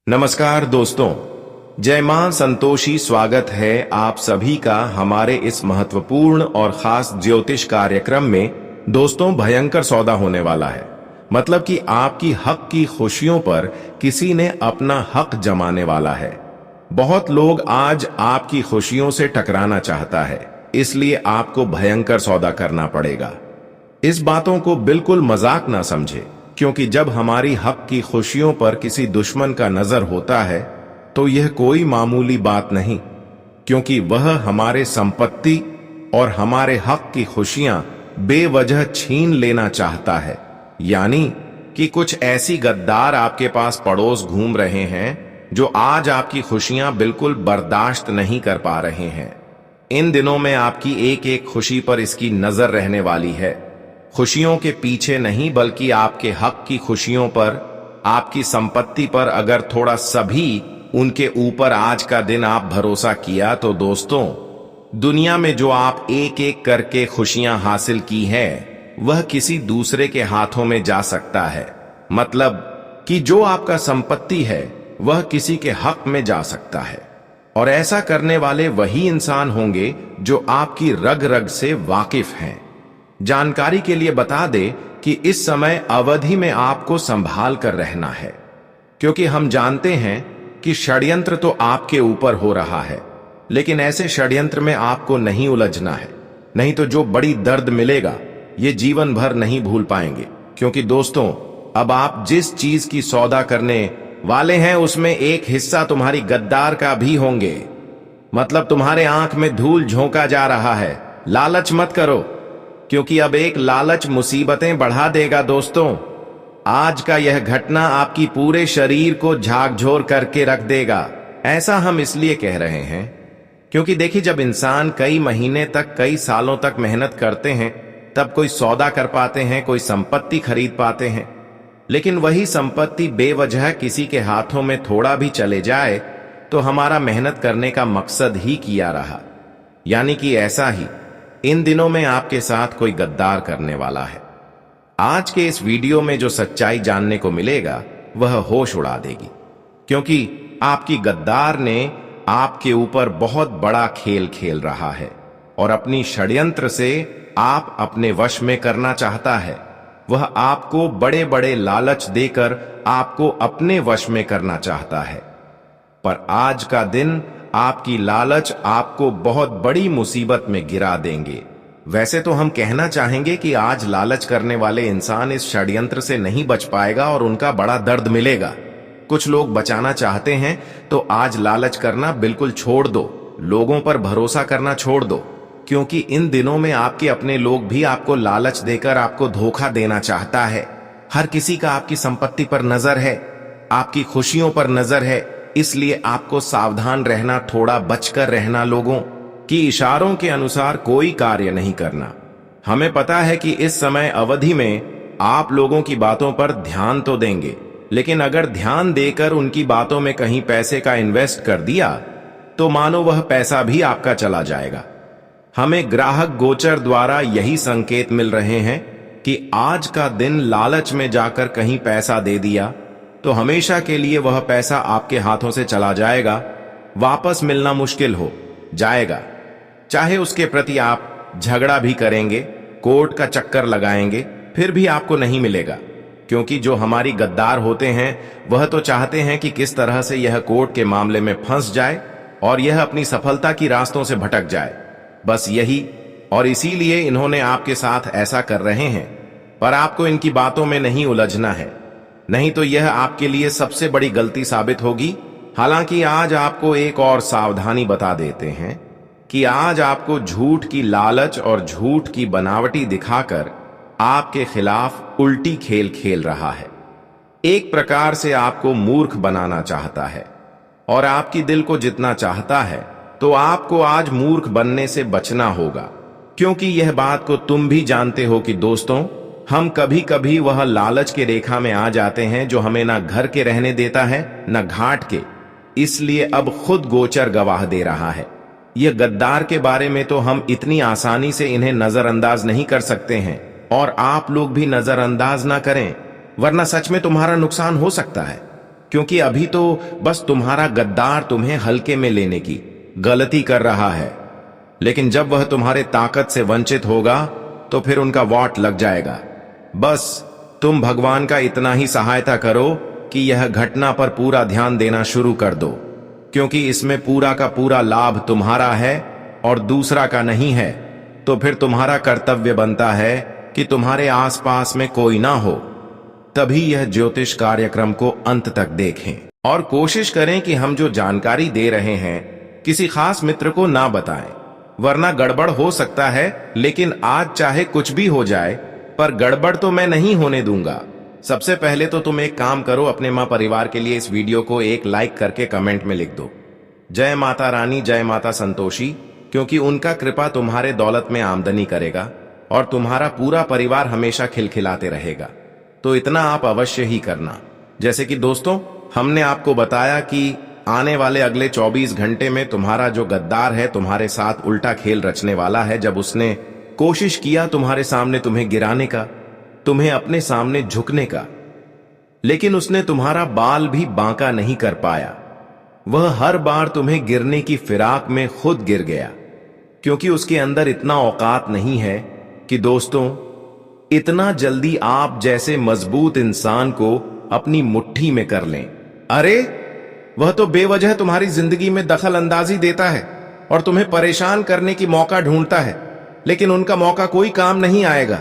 नमस्कार दोस्तों, जय मां संतोषी। स्वागत है आप सभी का हमारे इस महत्वपूर्ण और खास ज्योतिष कार्यक्रम में। दोस्तों, भयंकर सौदा होने वाला है। मतलब कि आपकी हक की खुशियों पर किसी ने अपना हक जमाने वाला है। बहुत लोग आज आपकी खुशियों से टकराना चाहता है, इसलिए आपको भयंकर सौदा करना पड़ेगा। इस बातों को बिल्कुल मजाक ना समझे, क्योंकि जब हमारी हक की खुशियों पर किसी दुश्मन का नजर होता है तो यह कोई मामूली बात नहीं, क्योंकि वह हमारे संपत्ति और हमारे हक की खुशियां बेवजह छीन लेना चाहता है। यानी कि कुछ ऐसी गद्दार आपके पास पड़ोस घूम रहे हैं जो आज आपकी खुशियां बिल्कुल बर्दाश्त नहीं कर पा रहे हैं। इन दिनों में आपकी एक एक खुशी पर इसकी नजर रहने वाली है। खुशियों के पीछे नहीं, बल्कि आपके हक की खुशियों पर, आपकी संपत्ति पर अगर थोड़ा सभी उनके ऊपर आज का दिन आप भरोसा किया तो दोस्तों, दुनिया में जो आप एक एक करके खुशियां हासिल की है वह किसी दूसरे के हाथों में जा सकता है। मतलब कि जो आपका संपत्ति है वह किसी के हक में जा सकता है, और ऐसा करने वाले वही इंसान होंगे जो आपकी रग रग से वाकिफ हैं। जानकारी के लिए बता दें कि इस समय अवधि में आपको संभाल कर रहना है, क्योंकि हम जानते हैं कि षड्यंत्र तो आपके ऊपर हो रहा है, लेकिन ऐसे षड्यंत्र में आपको नहीं उलझना है। नहीं तो जो बड़ी दर्द मिलेगा ये जीवन भर नहीं भूल पाएंगे। क्योंकि दोस्तों, अब आप जिस चीज की सौदा करने वाले हैं उसमें एक हिस्सा तुम्हारी गद्दार का भी होंगे। मतलब तुम्हारे आंख में धूल झोंका जा रहा है। लालच मत करो, क्योंकि अब एक लालच मुसीबतें बढ़ा देगा। दोस्तों, आज का यह घटना आपकी पूरे शरीर को झाकझोर करके रख देगा। ऐसा हम इसलिए कह रहे हैं क्योंकि देखिए, जब इंसान कई महीने तक, कई सालों तक मेहनत करते हैं तब कोई सौदा कर पाते हैं, कोई संपत्ति खरीद पाते हैं। लेकिन वही संपत्ति बेवजह किसी के हाथों में थोड़ा भी चले जाए तो हमारा मेहनत करने का मकसद ही किया रहा। यानी कि ऐसा ही इन दिनों में आपके साथ कोई गद्दार करने वाला है। आज के इस वीडियो में जो सच्चाई जानने को मिलेगा वह होश उड़ा देगी, क्योंकि आपकी गद्दार ने आपके ऊपर बहुत बड़ा खेल खेल रहा है और अपनी षड्यंत्र से आप अपने वश में करना चाहता है। वह आपको बड़े बड़े लालच देकर आपको अपने वश में करना चाहता है। पर आज का दिन आपकी लालच आपको बहुत बड़ी मुसीबत में गिरा देंगे। वैसे तो हम कहना चाहेंगे कि आज लालच करने वाले इंसान इस षड्यंत्र से नहीं बच पाएगा और उनका बड़ा दर्द मिलेगा। कुछ लोग बचाना चाहते हैं तो आज लालच करना बिल्कुल छोड़ दो, लोगों पर भरोसा करना छोड़ दो, क्योंकि इन दिनों में आपके अपने लोग भी आपको लालच देकर आपको धोखा देना चाहता है। हर किसी का आपकी संपत्ति पर नजर है, आपकी खुशियों पर नजर है, इसलिए आपको सावधान रहना, थोड़ा बचकर रहना, लोगों की इशारों के अनुसार कोई कार्य नहीं करना। हमें पता है कि इस समय अवधि में आप लोगों की बातों पर ध्यान तो देंगे, लेकिन अगर ध्यान देकर उनकी बातों में कहीं पैसे का इन्वेस्ट कर दिया तो मानो वह पैसा भी आपका चला जाएगा। हमें ग्राहक गोचर द्वारा यही संकेत मिल रहे हैं कि आज का दिन लालच में जाकर कहीं पैसा दे दिया तो हमेशा के लिए वह पैसा आपके हाथों से चला जाएगा, वापस मिलना मुश्किल हो जाएगा। चाहे उसके प्रति आप झगड़ा भी करेंगे, कोर्ट का चक्कर लगाएंगे, फिर भी आपको नहीं मिलेगा। क्योंकि जो हमारी गद्दार होते हैं वह तो चाहते हैं कि किस तरह से यह कोर्ट के मामले में फंस जाए और यह अपनी सफलता की रास्तों से भटक जाए। बस यही, और इसीलिए इन्होंने आपके साथ ऐसा कर रहे हैं। पर आपको इनकी बातों में नहीं उलझना है, नहीं तो यह आपके लिए सबसे बड़ी गलती साबित होगी। हालांकि आज आपको एक और सावधानी बता देते हैं कि आज आपको झूठ की लालच और झूठ की बनावटी दिखाकर आपके खिलाफ उल्टी खेल खेल रहा है। एक प्रकार से आपको मूर्ख बनाना चाहता है, और आपकी दिल को जितना चाहता है तो आपको आज मूर्ख बनने से बचना होगा। क्योंकि यह बात को तुम भी जानते हो कि दोस्तों, हम कभी कभी वह लालच के रेखा में आ जाते हैं जो हमें ना घर के रहने देता है न घाट के। इसलिए अब खुद गोचर गवाह दे रहा है। यह गद्दार के बारे में तो हम इतनी आसानी से इन्हें नजरअंदाज नहीं कर सकते हैं, और आप लोग भी नजरअंदाज ना करें, वरना सच में तुम्हारा नुकसान हो सकता है। क्योंकि अभी तो बस तुम्हारा गद्दार तुम्हें हल्के में लेने की गलती कर रहा है, लेकिन जब वह तुम्हारे ताकत से वंचित होगा तो फिर उनका वॉट लग जाएगा। बस तुम भगवान का इतना ही सहायता करो कि यह घटना पर पूरा ध्यान देना शुरू कर दो, क्योंकि इसमें पूरा का पूरा लाभ तुम्हारा है और दूसरा का नहीं है। तो फिर तुम्हारा कर्तव्य बनता है कि तुम्हारे आसपास में कोई ना हो, तभी यह ज्योतिष कार्यक्रम को अंत तक देखें और कोशिश करें कि हम जो जानकारी दे रहे हैं किसी खास मित्र को ना बताएं, वरना गड़बड़ हो सकता है। लेकिन आज चाहे कुछ भी हो जाए, पर गड़बड़ तो मैं नहीं होने दूंगा। सबसे पहले तो तुम एक काम करो, अपने मां परिवार के लिए इस वीडियो को एक लाइक करके कमेंट में लिख दो, जय माता रानी, जय माता संतोषी, क्योंकि उनका कृपा तुम्हारे दौलत में आमदनी करेगा और तुम्हारा पूरा परिवार हमेशा खिलखिलाते रहेगा। तो इतना आप अवश्य ही करना। जैसे कि दोस्तों, हमने आपको बताया कि आने वाले अगले 24 घंटे में तुम्हारा जो गद्दार है तुम्हारे साथ उल्टा खेल रचने वाला है। जब उसने कोशिश किया तुम्हारे सामने तुम्हें गिराने का, तुम्हें अपने सामने झुकने का, लेकिन उसने तुम्हारा बाल भी बांका नहीं कर पाया। वह हर बार तुम्हें गिरने की फिराक में खुद गिर गया, क्योंकि उसके अंदर इतना औकात नहीं है कि दोस्तों इतना जल्दी आप जैसे मजबूत इंसान को अपनी मुट्ठी में कर लें। अरे वह तो बेवजह तुम्हारी जिंदगी में दखल अंदाजी देता है और तुम्हें परेशान करने की मौका ढूंढता है, लेकिन उनका मौका कोई काम नहीं आएगा,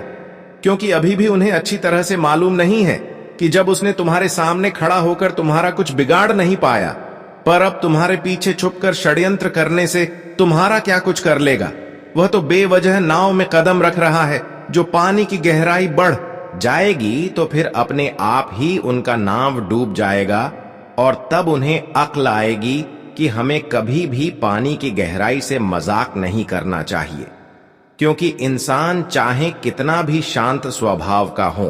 क्योंकि अभी भी उन्हें अच्छी तरह से मालूम नहीं है कि जब उसने तुम्हारे सामने खड़ा होकर तुम्हारा कुछ बिगाड़ नहीं पाया, पर अब तुम्हारे पीछे छुपकर षड्यंत्र करने से तुम्हारा क्या कुछ कर लेगा। वह तो बेवजह नाव में कदम रख रहा है। जो पानी की गहराई बढ़ जाएगी तो फिर अपने आप ही उनका नाव डूब जाएगा और तब उन्हें अक्ल आएगी कि हमें कभी भी पानी की गहराई से मजाक नहीं करना चाहिए, क्योंकि इंसान चाहे कितना भी शांत स्वभाव का हो,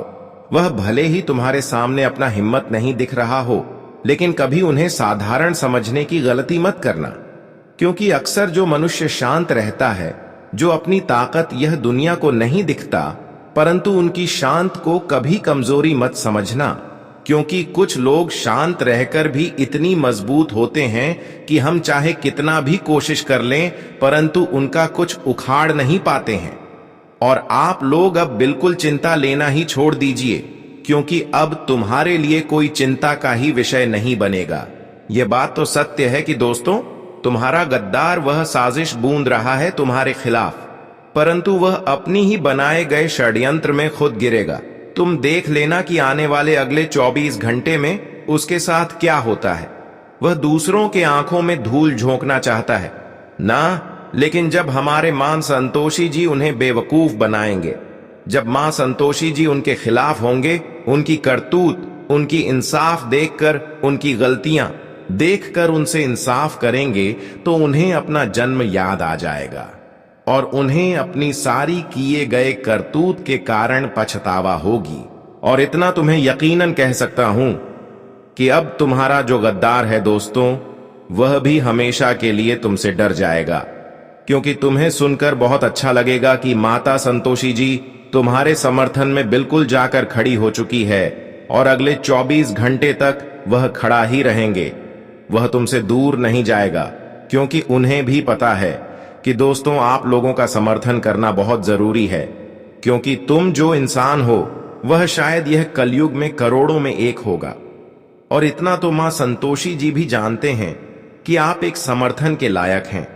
वह भले ही तुम्हारे सामने अपना हिम्मत नहीं दिख रहा हो, लेकिन कभी उन्हें साधारण समझने की गलती मत करना, क्योंकि अक्सर जो मनुष्य शांत रहता है, जो अपनी ताकत यह दुनिया को नहीं दिखता, परंतु उनकी शांत को कभी कमजोरी मत समझना, क्योंकि कुछ लोग शांत रहकर भी इतनी मजबूत होते हैं कि हम चाहे कितना भी कोशिश कर लें, परंतु उनका कुछ उखाड़ नहीं पाते हैं। और आप लोग अब बिल्कुल चिंता लेना ही छोड़ दीजिए, क्योंकि अब तुम्हारे लिए कोई चिंता का ही विषय नहीं बनेगा। यह बात तो सत्य है कि दोस्तों, तुम्हारा गद्दार वह साजिश बूंद रहा है तुम्हारे खिलाफ, परंतु वह अपनी ही बनाए गए षड्यंत्र में खुद गिरेगा। तुम देख लेना कि आने वाले अगले 24 घंटे में उसके साथ क्या होता है। वह दूसरों के आंखों में धूल झोंकना चाहता है ना, लेकिन जब हमारे मां संतोषी जी उन्हें बेवकूफ बनाएंगे, जब मां संतोषी जी उनके खिलाफ होंगे, उनकी करतूत, उनकी इंसाफ देखकर, उनकी गलतियां देखकर उनसे इंसाफ करेंगे, तो उन्हें अपना जन्म याद आ जाएगा और उन्हें अपनी सारी किए गए करतूत के कारण पछतावा होगी। और इतना तुम्हें यकीनन कह सकता हूं कि अब तुम्हारा जो गद्दार है दोस्तों, वह भी हमेशा के लिए तुमसे डर जाएगा, क्योंकि तुम्हें सुनकर बहुत अच्छा लगेगा कि माता संतोषी जी तुम्हारे समर्थन में बिल्कुल जाकर खड़ी हो चुकी है और अगले 24 घंटे तक वह खड़ा ही रहेंगे। वह तुमसे दूर नहीं जाएगा, क्योंकि उन्हें भी पता है कि दोस्तों आप लोगों का समर्थन करना बहुत जरूरी है, क्योंकि तुम जो इंसान हो वह शायद यह कलयुग में करोड़ों में एक होगा। और इतना तो मां संतोषी जी भी जानते हैं कि आप एक समर्थन के लायक हैं,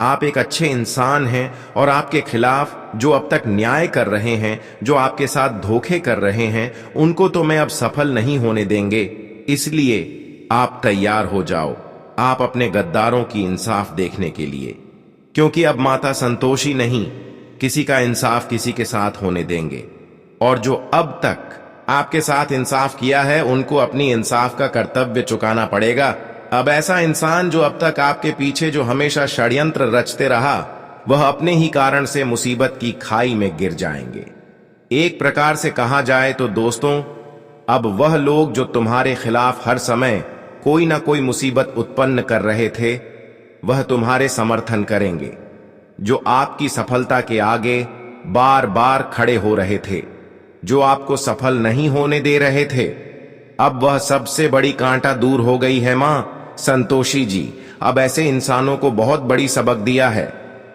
आप एक अच्छे इंसान हैं, और आपके खिलाफ जो अब तक न्याय कर रहे हैं, जो आपके साथ धोखे कर रहे हैं, उनको तो मैं अब सफल नहीं होने देंगे। इसलिए आप तैयार हो जाओ, आप अपने गद्दारों की इंसाफ देखने के लिए, क्योंकि अब माता संतोषी नहीं किसी का इंसाफ किसी के साथ होने देंगे। और जो अब तक आपके साथ इंसाफ किया है, उनको अपनी इंसाफ का कर्तव्य चुकाना पड़ेगा। अब ऐसा इंसान जो अब तक आपके पीछे जो हमेशा षड्यंत्र रचते रहा, वह अपने ही कारण से मुसीबत की खाई में गिर जाएंगे। एक प्रकार से कहा जाए तो दोस्तों, अब वह लोग जो तुम्हारे खिलाफ हर समय कोई ना कोई मुसीबत उत्पन्न कर रहे थे, वह तुम्हारे समर्थन करेंगे। जो आपकी सफलता के आगे बार बार खड़े हो रहे थे, जो आपको सफल नहीं होने दे रहे थे, अब वह सबसे बड़ी कांटा दूर हो गई है मां संतोषी जी। अब ऐसे इंसानों को बहुत बड़ी सबक दिया है।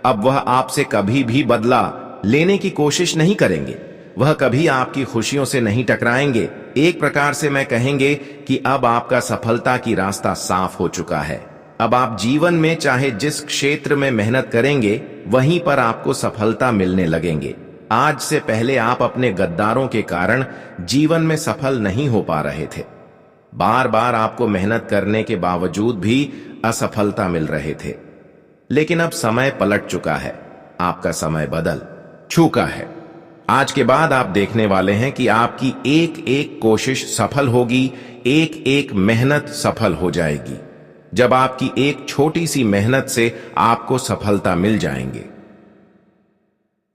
अब वह आपसे कभी भी बदला लेने की कोशिश नहीं करेंगे। वह कभी आपकी खुशियों से नहीं टकराएंगे। एक प्रकार से मैं कहेंगे कि अब आपका सफलता की रास्ता साफ हो चुका है। अब आप जीवन में चाहे जिस क्षेत्र में मेहनत करेंगे वहीं पर आपको सफलता मिलने लगेंगे। आज से पहले आप अपने गद्दारों के कारण जीवन में सफल नहीं हो पा रहे थे। बार बार आपको मेहनत करने के बावजूद भी असफलता मिल रहे थे। लेकिन अब समय पलट चुका है। आपका समय बदल चुका है। आज के बाद आप देखने वाले हैं कि आपकी एक एक कोशिश सफल होगी, एक एक मेहनत सफल हो जाएगी। जब आपकी एक छोटी सी मेहनत से आपको सफलता मिल जाएंगे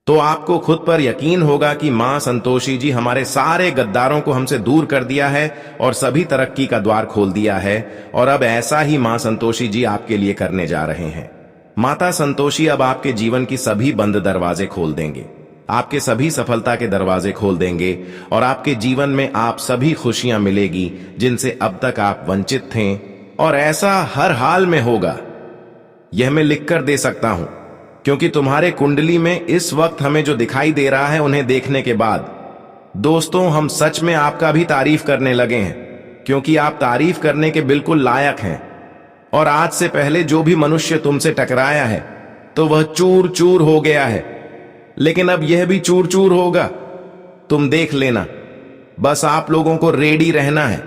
तो आपको खुद पर यकीन होगा कि मां संतोषी जी हमारे सारे गद्दारों को हमसे दूर कर दिया है और सभी तरक्की का द्वार खोल दिया है। और अब ऐसा ही मां संतोषी जी आपके लिए करने जा रहे हैं। माता संतोषी अब आपके जीवन की सभी बंद दरवाजे खोल देंगे, आपके सभी सफलता के दरवाजे खोल देंगे और आपके जीवन में आप सभी खुशियां मिलेगी जिनसे अब तक आप वंचित थे। और ऐसा हर हाल में होगा, यह मैं लिखकर दे सकता हूं, क्योंकि तुम्हारे कुंडली में इस वक्त हमें जो दिखाई दे रहा है उन्हें देखने के बाद दोस्तों हम सच में आपका भी तारीफ करने लगे हैं, क्योंकि आप तारीफ करने के बिल्कुल लायक हैं। और आज से पहले जो भी मनुष्य तुमसे टकराया है तो वह चूर चूर हो गया है, लेकिन अब यह भी चूर चूर होगा। तुम देख लेना। बस आप लोगों को रेडी रहना है,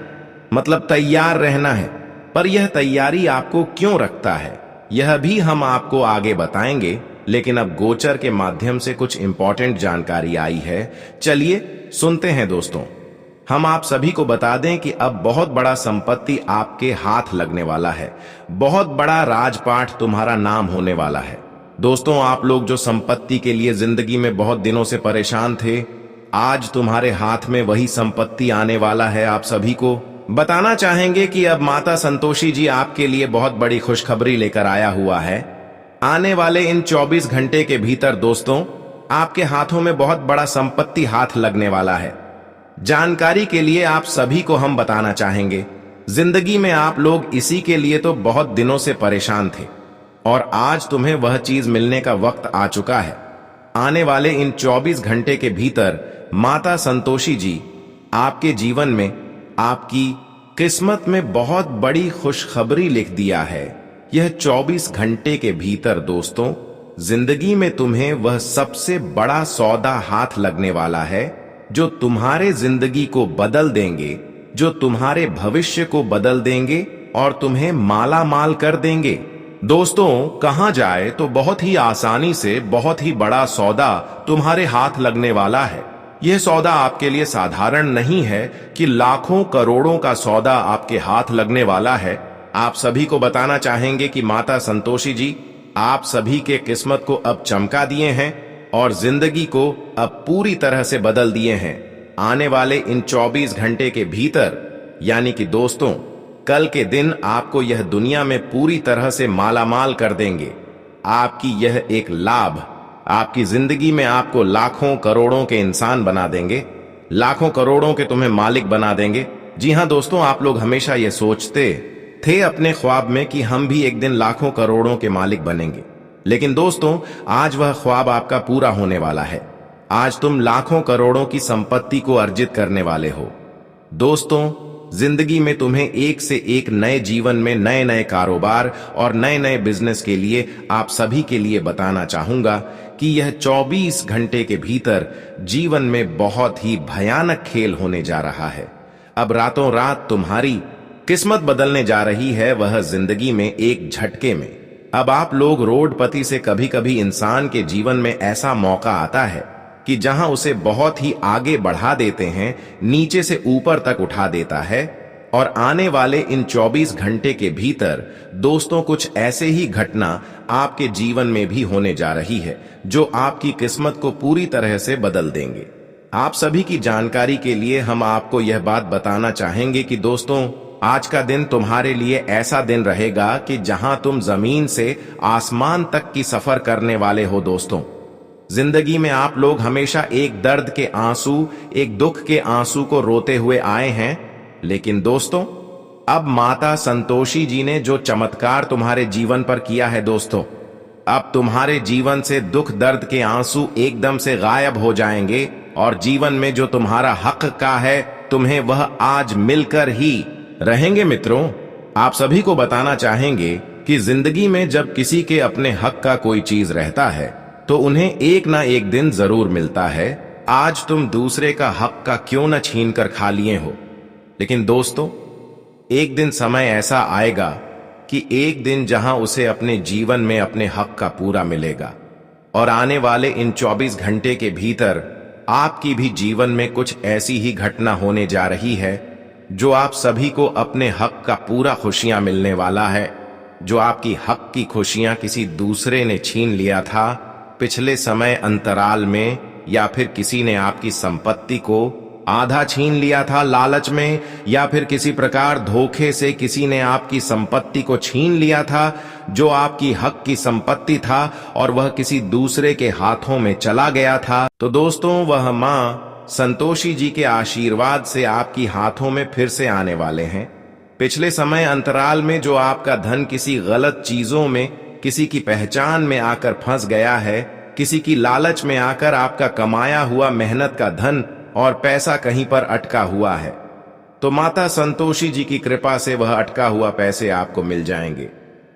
मतलब तैयार रहना है। पर यह तैयारी आपको क्यों रखता है यह भी हम आपको आगे बताएंगे। लेकिन अब गोचर के माध्यम से कुछ इंपॉर्टेंट जानकारी आई है, चलिए सुनते हैं दोस्तों। हम आप सभी को बता दें कि अब बहुत बड़ा संपत्ति आपके हाथ लगने वाला है। बहुत बड़ा राजपाट तुम्हारा नाम होने वाला है। दोस्तों आप लोग जो संपत्ति के लिए जिंदगी में बहुत दिनों से परेशान थे, आज तुम्हारे हाथ में वही संपत्ति आने वाला है। आप सभी को बताना चाहेंगे कि अब माता संतोषी जी आपके लिए बहुत बड़ी खुशखबरी लेकर आया हुआ है। आने वाले इन 24 घंटे के भीतर दोस्तों आपके हाथों में बहुत बड़ा संपत्ति हाथ लगने वाला है। जानकारी के लिए आप सभी को हम बताना चाहेंगे, जिंदगी में आप लोग इसी के लिए तो बहुत दिनों से परेशान थे और आज तुम्हें वह चीज मिलने का वक्त आ चुका है। आने वाले इन 24 घंटे के भीतर माता संतोषी जी आपके जीवन में, आपकी किस्मत में बहुत बड़ी खुशखबरी लिख दिया है। यह 24 घंटे के भीतर दोस्तों जिंदगी में तुम्हें वह सबसे बड़ा सौदा हाथ लगने वाला है जो तुम्हारे जिंदगी को बदल देंगे, जो तुम्हारे भविष्य को बदल देंगे और तुम्हें माला माल कर देंगे। दोस्तों कहा जाए तो बहुत ही आसानी से बहुत ही बड़ा सौदा तुम्हारे हाथ लगने वाला है। यह सौदा आपके लिए साधारण नहीं है कि लाखों करोड़ों का सौदा आपके हाथ लगने वाला है। आप सभी को बताना चाहेंगे कि माता संतोषी जी आप सभी के किस्मत को अब चमका दिए हैं और जिंदगी को अब पूरी तरह से बदल दिए हैं। आने वाले इन 24 घंटे के भीतर, यानी कि दोस्तों कल के दिन आपको यह दुनिया में पूरी तरह से मालामाल कर देंगे। आपकी यह एक लाभ आपकी जिंदगी में आपको लाखों करोड़ों के इंसान बना देंगे, लाखों करोड़ों के तुम्हें मालिक बना देंगे। जी हां दोस्तों, आप लोग हमेशा यह सोचते थे अपने ख्वाब में कि हम भी एक दिन लाखों करोड़ों के मालिक बनेंगे, लेकिन दोस्तों आज वह ख्वाब आपका पूरा होने वाला है। आज तुम लाखों करोड़ों की संपत्ति को अर्जित करने वाले हो। दोस्तों जिंदगी में तुम्हें एक से एक नए जीवन में नए नए कारोबार और नए नए बिजनेस के लिए आप सभी के लिए बताना चाहूंगा कि यह 24 घंटे के भीतर जीवन में बहुत ही भयानक खेल होने जा रहा है। अब रातों रात तुम्हारी किस्मत बदलने जा रही है, वह जिंदगी में एक झटके में। अब आप लोग रोडपति से कभी कभी इंसान के जीवन में ऐसा मौका आता है कि जहां उसे बहुत ही आगे बढ़ा देते हैं, नीचे से ऊपर तक उठा देता है। और आने वाले इन 24 घंटे के भीतर दोस्तों कुछ ऐसे ही घटना आपके जीवन में भी होने जा रही है जो आपकी किस्मत को पूरी तरह से बदल देंगे। आप सभी की जानकारी के लिए हम आपको यह बात बताना चाहेंगे कि दोस्तों आज का दिन तुम्हारे लिए ऐसा दिन रहेगा कि जहां तुम जमीन से आसमान तक की सफर करने वाले हो। दोस्तों जिंदगी में आप लोग हमेशा एक दर्द के आंसू, एक दुख के आंसू को रोते हुए आए हैं लेकिन दोस्तों, अब माता संतोषी जी ने जो चमत्कार तुम्हारे जीवन पर किया है दोस्तों, अब तुम्हारे जीवन से दुख दर्द के आंसू एकदम से गायब हो जाएंगे और जीवन में जो तुम्हारा हक का है तुम्हें वह आज मिलकर ही रहेंगे। मित्रों, आप सभी को बताना चाहेंगे कि जिंदगी में जब किसी के अपने हक का कोई चीज रहता है तो उन्हें एक ना एक दिन जरूर मिलता है। आज तुम दूसरे का हक का क्यों न छीन कर खा लिए हो, लेकिन दोस्तों, एक दिन समय ऐसा आएगा कि एक दिन जहां उसे अपने जीवन में अपने हक का पूरा मिलेगा। और आने वाले इन 24 घंटे के भीतर आपकी भी जीवन में कुछ ऐसी ही घटना होने जा रही है जो आप सभी को अपने हक का पूरा खुशियां मिलने वाला है। जो आपकी हक की खुशियां किसी दूसरे ने छीन लिया था पिछले समय अंतराल में, या फिर किसी ने आपकी संपत्ति को आधा छीन लिया था लालच में, या फिर किसी प्रकार धोखे से किसी ने आपकी संपत्ति को छीन लिया था जो आपकी हक की संपत्ति था और वह किसी दूसरे के हाथों में चला गया था, तो दोस्तों वह मां संतोषी जी के आशीर्वाद से आपकी हाथों में फिर से आने वाले हैं। पिछले समय अंतराल में जो आपका धन किसी गलत चीजों में, किसी की पहचान में आकर फंस गया है, किसी की लालच में आकर आपका कमाया हुआ मेहनत का धन और पैसा कहीं पर अटका हुआ है, तो माता संतोषी जी की कृपा से वह अटका हुआ पैसे आपको मिल जाएंगे।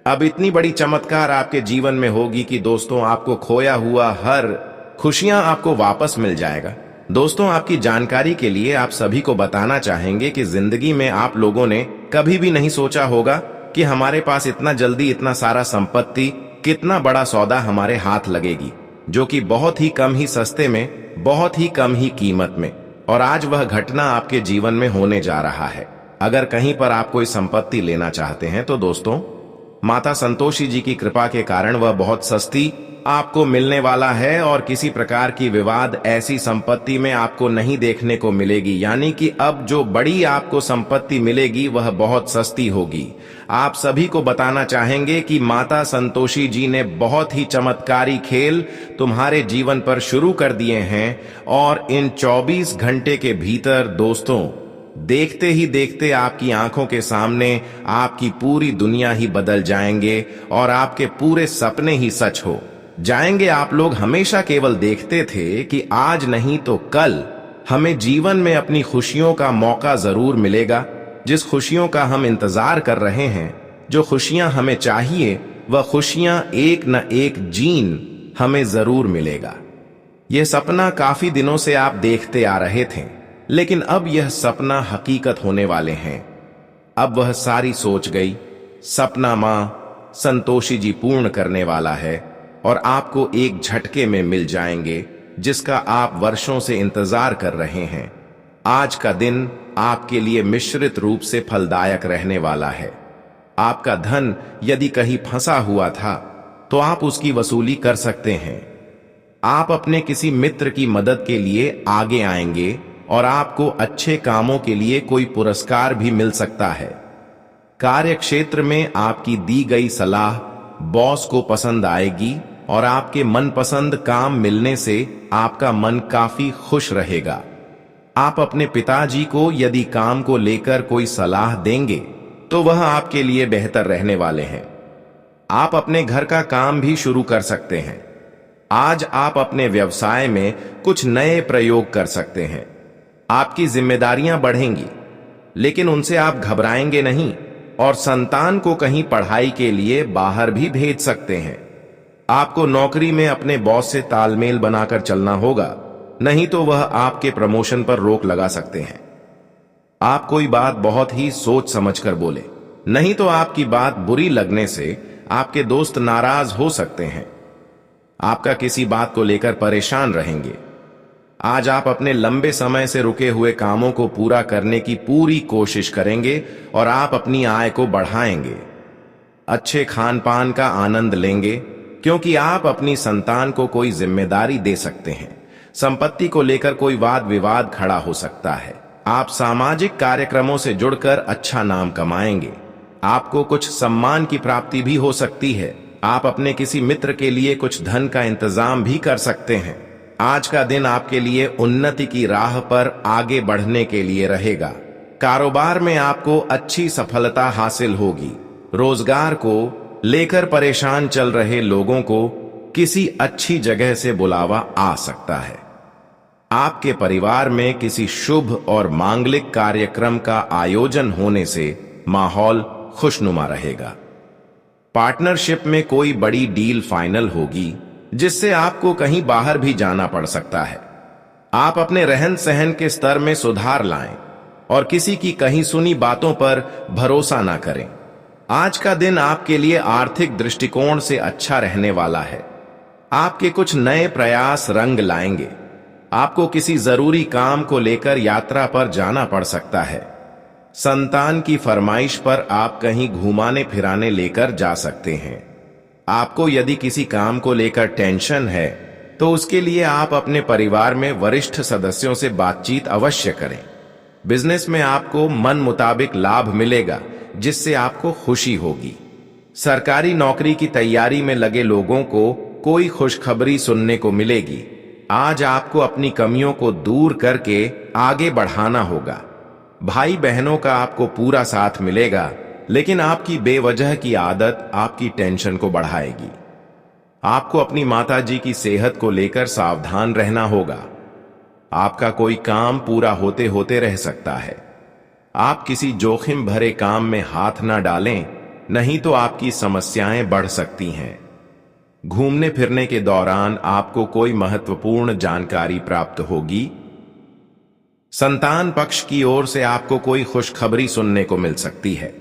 अब इतनी बड़ी चमत्कार आपके जीवन में होगी कि दोस्तों आपको खोया हुआ हर खुशियां आपको वापस मिल जाएगा। दोस्तों, आपकी जानकारी के लिए आप सभी को बताना चाहेंगे कि जिंदगी में आप लोगों ने कभी भी नहीं सोचा होगा कि हमारे पास इतना जल्दी इतना सारा संपत्ति, कितना बड़ा सौदा हमारे हाथ लगेगी, जो कि बहुत ही कम ही सस्ते में, बहुत ही कम ही कीमत में। और आज वह घटना आपके जीवन में होने जा रहा है। अगर कहीं पर आप कोई संपत्ति लेना चाहते हैं तो दोस्तों, माता संतोषी जी की कृपा के कारण वह बहुत सस्ती आपको मिलने वाला है और किसी प्रकार की विवाद ऐसी संपत्ति में आपको नहीं देखने को मिलेगी। यानी कि अब जो बड़ी आपको संपत्ति मिलेगी वह बहुत सस्ती होगी। आप सभी को बताना चाहेंगे कि माता संतोषी जी ने बहुत ही चमत्कारी खेल तुम्हारे जीवन पर शुरू कर दिए हैं और इन 24 घंटे के भीतर दोस्तों, देखते ही देखते आपकी आंखों के सामने आपकी पूरी दुनिया ही बदल जाएंगे और आपके पूरे सपने ही सच हो जाएंगे। आप लोग हमेशा केवल देखते थे कि आज नहीं तो कल हमें जीवन में अपनी खुशियों का मौका जरूर मिलेगा। जिस खुशियों का हम इंतजार कर रहे हैं, जो खुशियां हमें चाहिए, वह खुशियां एक न एक जीन हमें जरूर मिलेगा। यह सपना काफी दिनों से आप देखते आ रहे थे, लेकिन अब यह सपना हकीकत होने वाले हैं। अब वह सारी सोच गई सपना मां संतोषी जी पूर्ण करने वाला है और आपको एक झटके में मिल जाएंगे जिसका आप वर्षों से इंतजार कर रहे हैं। आज का दिन आपके लिए मिश्रित रूप से फलदायक रहने वाला है। आपका धन यदि कहीं फंसा हुआ था तो आप उसकी वसूली कर सकते हैं। आप अपने किसी मित्र की मदद के लिए आगे आएंगे और आपको अच्छे कामों के लिए कोई पुरस्कार भी मिल सकता है। कार्य क्षेत्र में आपकी दी गई सलाह बॉस को पसंद आएगी और आपके मनपसंद काम मिलने से आपका मन काफी खुश रहेगा। आप अपने पिताजी को यदि काम को लेकर कोई सलाह देंगे तो वह आपके लिए बेहतर रहने वाले हैं। आप अपने घर का काम भी शुरू कर सकते हैं। आज आप अपने व्यवसाय में कुछ नए प्रयोग कर सकते हैं। आपकी जिम्मेदारियां बढ़ेंगी, लेकिन उनसे आप घबराएंगे नहीं और संतान को कहीं पढ़ाई के लिए बाहर भी भेज सकते हैं। आपको नौकरी में अपने बॉस से तालमेल बनाकर चलना होगा, नहीं तो वह आपके प्रमोशन पर रोक लगा सकते हैं। आप कोई बात बहुत ही सोच समझकर बोले, नहीं तो आपकी बात बुरी लगने से आपके दोस्त नाराज हो सकते हैं। आपका किसी बात को लेकर परेशान रहेंगे। आज आप अपने लंबे समय से रुके हुए कामों को पूरा करने की पूरी कोशिश करेंगे और आप अपनी आय को बढ़ाएंगे। अच्छे खान पान का आनंद लेंगे क्योंकि आप अपनी संतान को कोई जिम्मेदारी दे सकते हैं। संपत्ति को लेकर कोई वाद विवाद खड़ा हो सकता है। आप सामाजिक कार्यक्रमों से जुड़कर अच्छा नाम कमाएंगे। आपको कुछ सम्मान की प्राप्ति भी हो सकती है। आप अपने किसी मित्र के लिए कुछ धन का इंतजाम भी कर सकते हैं। आज का दिन आपके लिए उन्नति की राह पर आगे बढ़ने के लिए रहेगा। कारोबार में आपको अच्छी सफलता हासिल होगी। रोजगार को लेकर परेशान चल रहे लोगों को किसी अच्छी जगह से बुलावा आ सकता है। आपके परिवार में किसी शुभ और मांगलिक कार्यक्रम का आयोजन होने से माहौल खुशनुमा रहेगा। पार्टनरशिप में कोई बड़ी डील फाइनल होगी, जिससे आपको कहीं बाहर भी जाना पड़ सकता है। आप अपने रहन सहन के स्तर में सुधार लाएं और किसी की कहीं सुनी बातों पर भरोसा ना करें। आज का दिन आपके लिए आर्थिक दृष्टिकोण से अच्छा रहने वाला है। आपके कुछ नए प्रयास रंग लाएंगे। आपको किसी जरूरी काम को लेकर यात्रा पर जाना पड़ सकता है। संतान की फरमाइश पर आप कहीं घुमाने फिराने लेकर जा सकते हैं। आपको यदि किसी काम को लेकर टेंशन है तो उसके लिए आप अपने परिवार में वरिष्ठ सदस्यों से बातचीत अवश्य करें। बिजनेस में आपको मन मुताबिक लाभ मिलेगा, जिससे आपको खुशी होगी। सरकारी नौकरी की तैयारी में लगे लोगों को कोई खुशखबरी सुनने को मिलेगी। आज आपको अपनी कमियों को दूर करके आगे बढ़ाना होगा। भाई बहनों का आपको पूरा साथ मिलेगा, लेकिन आपकी बेवजह की आदत आपकी टेंशन को बढ़ाएगी। आपको अपनी माताजी की सेहत को लेकर सावधान रहना होगा। आपका कोई काम पूरा होते होते रह सकता है। आप किसी जोखिम भरे काम में हाथ ना डालें, नहीं तो आपकी समस्याएं बढ़ सकती हैं। घूमने फिरने के दौरान आपको कोई महत्वपूर्ण जानकारी प्राप्त होगी। संतान पक्ष की ओर से आपको कोई खुशखबरी सुनने को मिल सकती है।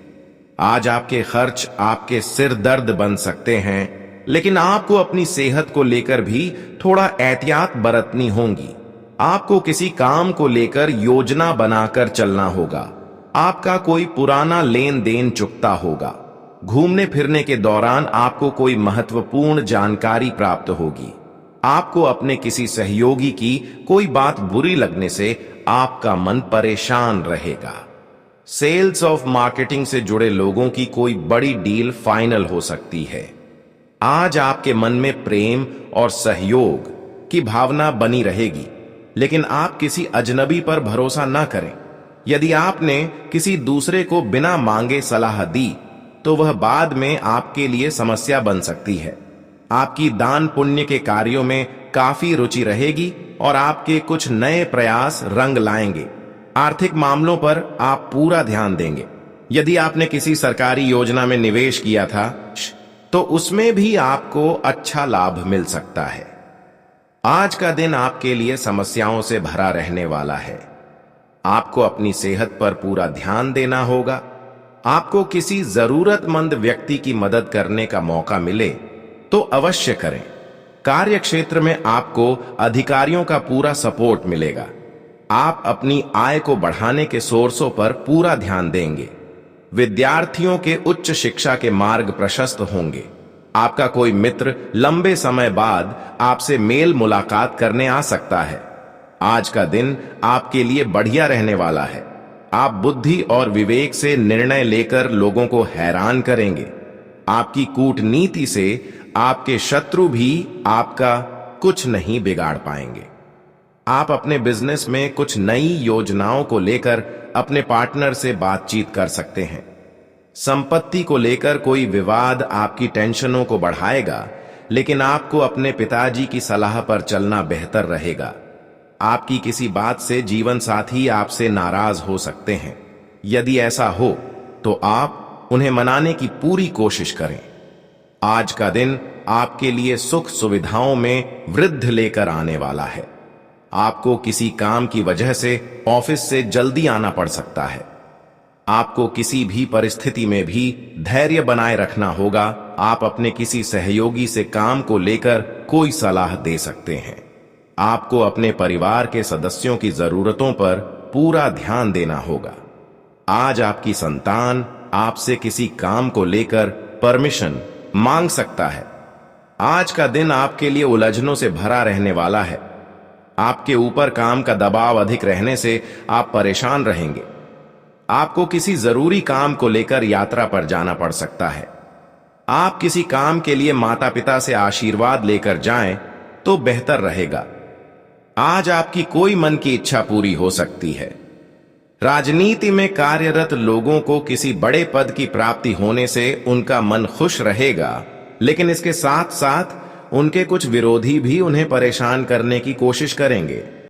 आज आपके खर्च आपके सिर दर्द बन सकते हैं, लेकिन आपको अपनी सेहत को लेकर भी थोड़ा एहतियात बरतनी होगी। आपको किसी काम को लेकर योजना बनाकर चलना होगा। आपका कोई पुराना लेन देन चुकता होगा। घूमने फिरने के दौरान आपको कोई महत्वपूर्ण जानकारी प्राप्त होगी। आपको अपने किसी सहयोगी की कोई बात बुरी लगने से आपका मन परेशान रहेगा। सेल्स ऑफ मार्केटिंग से जुड़े लोगों की कोई बड़ी डील फाइनल हो सकती है। आज आपके मन में प्रेम और सहयोग की भावना बनी रहेगी, लेकिन आप किसी अजनबी पर भरोसा ना करें। यदि आपने किसी दूसरे को बिना मांगे सलाह दी तो वह बाद में आपके लिए समस्या बन सकती है। आपकी दान पुण्य के कार्यों में काफी रुचि रहेगी और आपके कुछ नए प्रयास रंग लाएंगे। आर्थिक मामलों पर आप पूरा ध्यान देंगे। यदि आपने किसी सरकारी योजना में निवेश किया था तो उसमें भी आपको अच्छा लाभ मिल सकता है। आज का दिन आपके लिए समस्याओं से भरा रहने वाला है। आपको अपनी सेहत पर पूरा ध्यान देना होगा। आपको किसी जरूरतमंद व्यक्ति की मदद करने का मौका मिले तो अवश्य करें। कार्य क्षेत्र में आपको अधिकारियों का पूरा सपोर्ट मिलेगा। आप अपनी आय को बढ़ाने के सोर्सों पर पूरा ध्यान देंगे। विद्यार्थियों के उच्च शिक्षा के मार्ग प्रशस्त होंगे। आपका कोई मित्र लंबे समय बाद आपसे मेल मुलाकात करने आ सकता है। आज का दिन आपके लिए बढ़िया रहने वाला है। आप बुद्धि और विवेक से निर्णय लेकर लोगों को हैरान करेंगे। आपकी कूटनीति से आपके शत्रु भी आपका कुछ नहीं बिगाड़ पाएंगे। आप अपने बिजनेस में कुछ नई योजनाओं को लेकर अपने पार्टनर से बातचीत कर सकते हैं। संपत्ति को लेकर कोई विवाद आपकी टेंशनों को बढ़ाएगा, लेकिन आपको अपने पिताजी की सलाह पर चलना बेहतर रहेगा। आपकी किसी बात से जीवन साथी आपसे नाराज हो सकते हैं। यदि ऐसा हो तो आप उन्हें मनाने की पूरी कोशिश करें। आज का दिन आपके लिए सुख सुविधाओं में वृद्धि लेकर आने वाला है। आपको किसी काम की वजह से ऑफिस से जल्दी आना पड़ सकता है। आपको किसी भी परिस्थिति में भी धैर्य बनाए रखना होगा। आप अपने किसी सहयोगी से काम को लेकर कोई सलाह दे सकते हैं। आपको अपने परिवार के सदस्यों की जरूरतों पर पूरा ध्यान देना होगा। आज आपकी संतान आपसे किसी काम को लेकर परमिशन मांग सकता है। आज का दिन आपके लिए उलझनों से भरा रहने वाला है। आपके ऊपर काम का दबाव अधिक रहने से आप परेशान रहेंगे। आपको किसी जरूरी काम को लेकर यात्रा पर जाना पड़ सकता है। आप किसी काम के लिए माता पिता से आशीर्वाद लेकर जाएं तो बेहतर रहेगा। आज आपकी कोई मन की इच्छा पूरी हो सकती है। राजनीति में कार्यरत लोगों को किसी बड़े पद की प्राप्ति होने से उनका मन खुश रहेगा, लेकिन इसके साथ साथ उनके कुछ विरोधी भी उन्हें परेशान करने की कोशिश करेंगे।